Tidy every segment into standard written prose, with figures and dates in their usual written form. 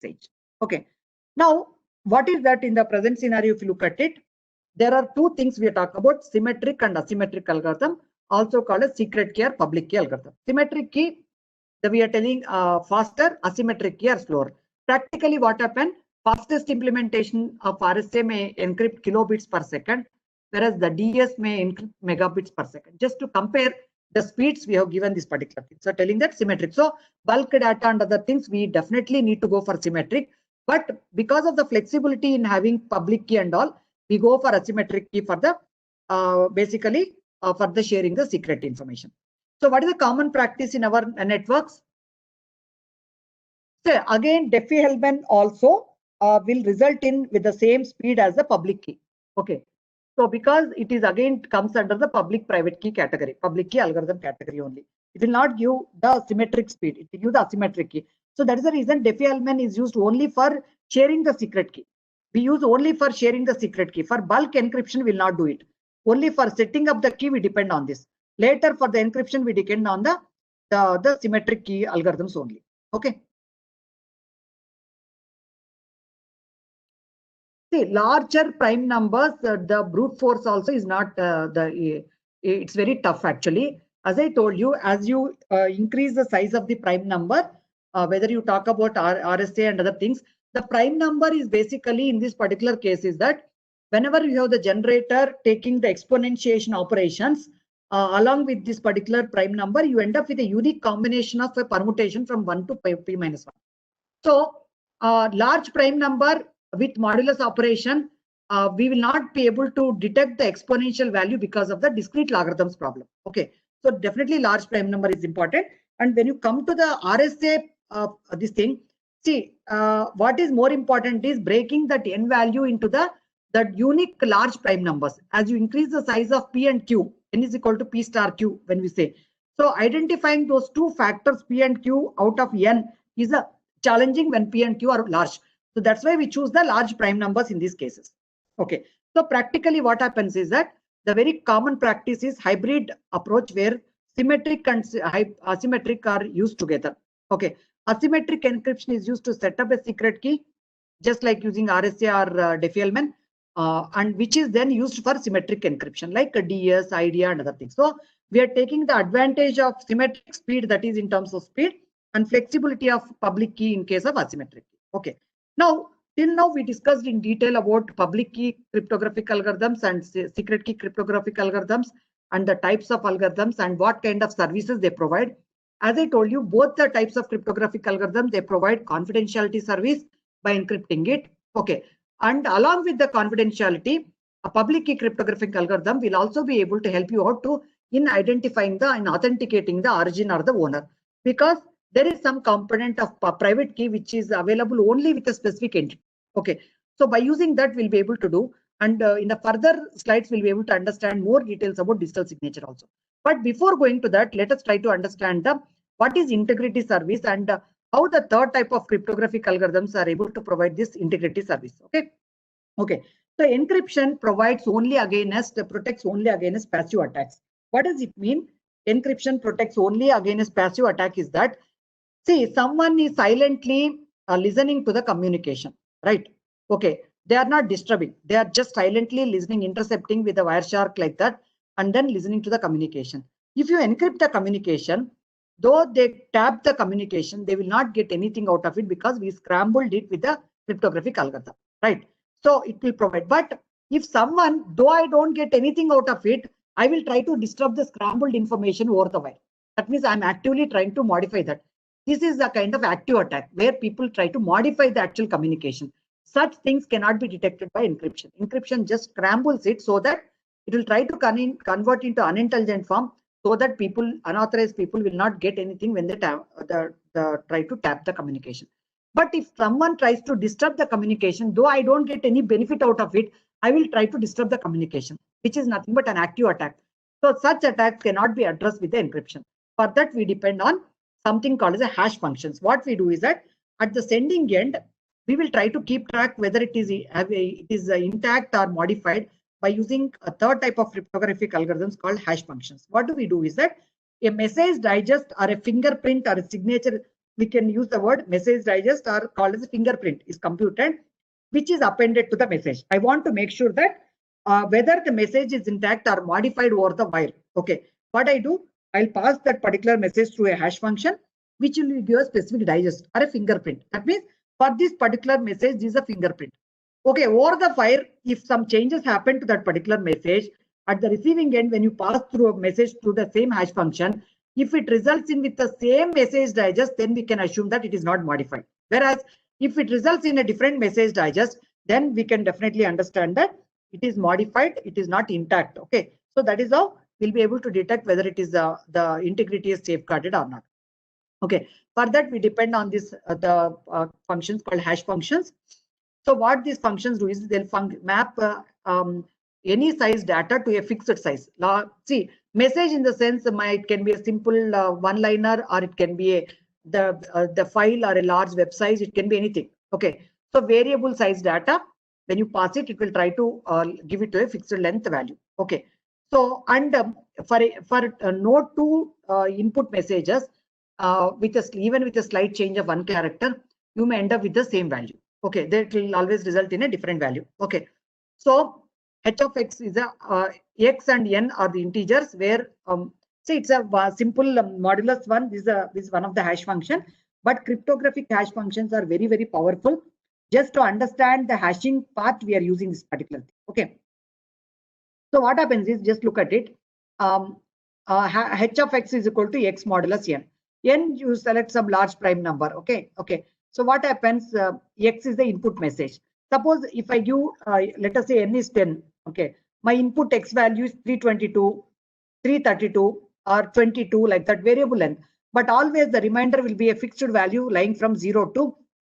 message. Okay. Now, what is that in the present scenario? If you look at it, there are two things we talk about: symmetric and asymmetric algorithm, also called as secret key or public key algorithm. Symmetric key, we are telling faster, asymmetric key or slower. Practically what happened, fastest implementation of RSA may encrypt kilobits per second, whereas the DS may encrypt megabits per second. Just to compare the speeds, we have given this particular thing. So telling that symmetric. So bulk data and other things, we definitely need to go for symmetric. But because of the flexibility in having public key and all, we go for asymmetric key for the basically for the sharing the secret information. So what is the common practice in our networks? So again, Diffie-Hellman also will result in with the same speed as the public key. Okay. So because it is again comes under the public private key category, public key algorithm category only. It will not give the symmetric speed. It will give the asymmetric key. So that is the reason Diffie-Hellman is used only for sharing the secret key. We use only for sharing the secret key. For bulk encryption, we will not do it. Only for setting up the key, we depend on this. Later, for the encryption, we depend on the symmetric key algorithms only. Okay. See, larger prime numbers, the brute force also is not it's very tough actually. As I told you, as you increase the size of the prime number, whether you talk about RSA and other things, the prime number is basically in this particular case is that whenever you have the generator taking the exponentiation operations along with this particular prime number, you end up with a unique combination of a permutation from 1 to p minus 1. So large prime number with modulus operation, we will not be able to detect the exponential value because of the discrete logarithms problem. Okay, so definitely large prime number is important. And when you come to the RSA, this thing, see what is more important is breaking that n value into the unique large prime numbers. As you increase the size of p and q, n is equal to p star q when we say. So identifying those two factors p and q out of n is a challenging when p and q are large. So that's why we choose the large prime numbers in these cases. Okay. So practically what happens is that the very common practice is hybrid approach where symmetric and asymmetric are used together. Okay. Asymmetric encryption is used to set up a secret key, just like using RSA or Diffie-Hellman, and which is then used for symmetric encryption like DS, IDEA and other things. So we are taking the advantage of symmetric speed, that is in terms of speed, and flexibility of public key in case of asymmetric. Okay. Now, till now we discussed in detail about public key cryptographic algorithms and secret key cryptographic algorithms and the types of algorithms and what kind of services they provide. As I told you, both the types of cryptographic algorithms, they provide confidentiality service by encrypting it. Okay. And along with the confidentiality, a public key cryptographic algorithm will also be able to help you out in identifying and authenticating the origin or the owner, because there is some component of private key which is available only with a specific entity. Okay, so by using that we'll be able to do, and in the further slides we'll be able to understand more details about digital signature also. But before going to that, let us try to understand what is integrity service and how the third type of cryptographic algorithms are able to provide this integrity service. Okay. Okay. So encryption protects only against passive attacks. What does it mean? Encryption protects only against passive attack is that, see, someone is silently listening to the communication, right? Okay, they are not disturbing. They are just silently listening, intercepting with a Wireshark like that, and then listening to the communication. If you encrypt the communication, though they tap the communication, they will not get anything out of it because we scrambled it with the cryptographic algorithm, right? So it will provide. But if someone, though I don't get anything out of it, I will try to disrupt the scrambled information over the wire. That means I'm actively trying to modify that. This is a kind of active attack where people try to modify the actual communication. Such things cannot be detected by encryption. Encryption just scrambles it so that it will try to convert into unintelligent form so that unauthorized people will not get anything when they try to tap the communication. But if someone tries to disturb the communication, though I don't get any benefit out of it, I will try to disturb the communication, which is nothing but an active attack. So such attacks cannot be addressed with the encryption. For that, we depend on something called as a hash functions. What we do is that at the sending end, we will try to keep track whether it is intact or modified by using a third type of cryptographic algorithms called hash functions. What do we do is that a message digest or a fingerprint or a signature we can use the word message digest or called as a fingerprint is computed, which is appended to the message. I want to make sure that whether the message is intact or modified over the wire. Okay, what I do, I'll pass that particular message through a hash function, which will give a specific digest or a fingerprint. That means for this particular message, this is a fingerprint. Okay, over the wire, if some changes happen to that particular message, at the receiving end, when you pass through a message through the same hash function, if it results in with the same message digest, then we can assume that it is not modified. Whereas if it results in a different message digest, then we can definitely understand that it is modified, it is not intact. Okay, so that is how we'll be able to detect whether it is the integrity is safeguarded or not. Okay, for that we depend on this the functions called hash functions. So what these functions do is they'll map any size data to a fixed size. Now, see, message in the sense it can be a simple one-liner, or it can be the file or a large web size. It can be anything. Okay, so variable size data, when you pass it, it will try to give it to a fixed length value. Okay, so and for no two input messages with even with a slight change of one character, you may end up with the same value. Okay, that will always result in a different value. Okay, so h of x is a x and n are the integers where say it's a simple modulus one. This is one of the hash function, but cryptographic hash functions are very, very powerful. Just to understand the hashing part, we are using this particular thing. Okay, so what happens is, just look at it. H of x is equal to x modulus n. N, you select some large prime number. Okay, okay. So what happens? X is the input message. Suppose if I give, let us say n is 10. Okay, my input x value is 322, 332, or 22, like that, variable length. But always the remainder will be a fixed value lying from 0 to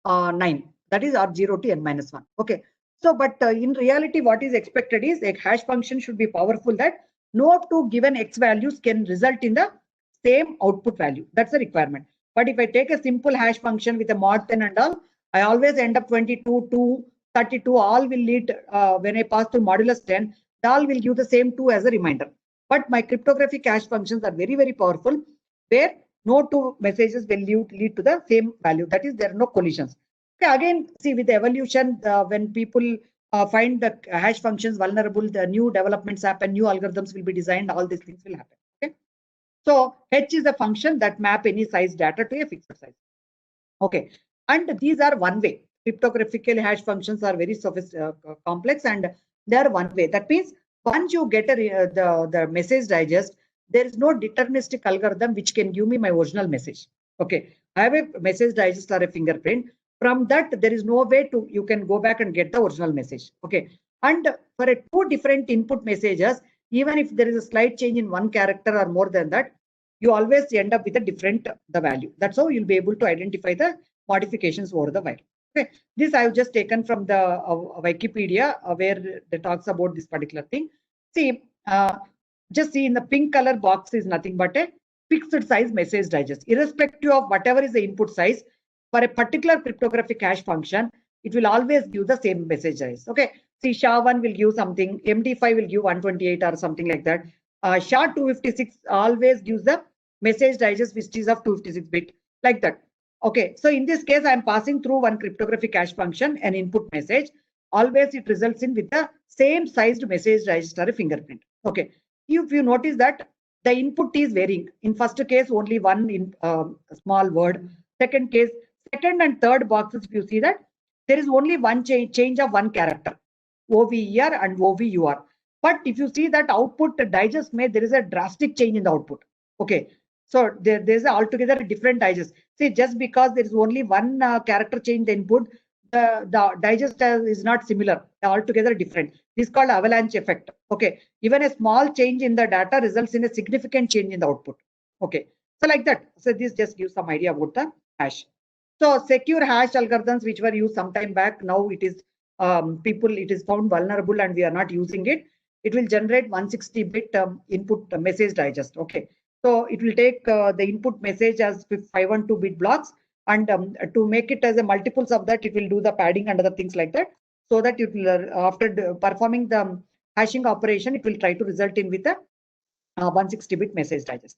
9. That is or 0 to n minus 1. Okay. So, but in reality, what is expected is a hash function should be powerful that no two given x values can result in the same output value. That's the requirement. But if I take a simple hash function with a mod 10 and all, I always end up 22, 2, 32, all will lead when I pass to modulus 10, all will give the same 2 as a reminder. But my cryptographic hash functions are very, very powerful, where no two messages will lead to the same value. That is, there are no collisions. Okay, again, see, with the evolution, when people find the hash functions vulnerable, the new developments happen, new algorithms will be designed, all these things will happen. Okay, so h is a function that map any size data to a fixed size. Okay, and these are one way. Cryptographical hash functions are very complex, and they are one way. That means once you get the message digest, there is no deterministic algorithm which can give me my original message. Okay, I have a message digest or a fingerprint. From that, there is no way you can go back and get the original message. Okay, and for two different input messages, even if there is a slight change in one character or more than that, you always end up with a different the value. That's how you'll be able to identify the modifications over the wire. Okay, this I've just taken from the Wikipedia where they talks about this particular thing. See, just see in the pink color box is nothing but a fixed size message digest. Irrespective of whatever is the input size, for a particular cryptographic hash function, it will always give the same message size. Okay, see, SHA-1 will give something, MD5 will give 128 or something like that. SHA-256 always gives the message digest which is of 256 bit, like that. Okay, so in this case, I am passing through one cryptographic hash function, an input message. Always it results in with the same sized message digest or a fingerprint. Okay, if you notice that the input is varying. In first case, only one in small word. Second case, second and third boxes, if you see that there is only one change of one character, OVER and OVUR. But if you see that output digest made, there is a drastic change in the output. Okay, so there's altogether a different digest. See, just because there is only one character change the input, the digest is not similar, altogether different. This is called avalanche effect. Okay, even a small change in the data results in a significant change in the output. Okay, so like that. So this just gives some idea about the hash. So secure hash algorithms which were used some time back, now it is it is found vulnerable and we are not using it. It will generate 160-bit input message digest. Okay, so it will take the input message as 512-bit blocks, and to make it as a multiples of that, it will do the padding and other things like that, so that it will after performing the hashing operation, it will try to result in with a 160-bit message digest.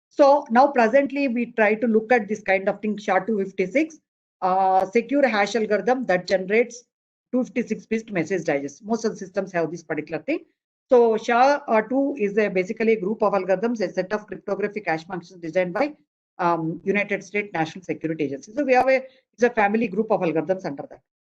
So now presently we try to look at this kind of thing, SHA-256, secure hash algorithm that generates 256-bit message digest. Most of the systems have this particular thing. So SHA-2 is basically a group of algorithms, a set of cryptographic hash functions designed by United States National Security Agency. So we have it's a family group of algorithms under that.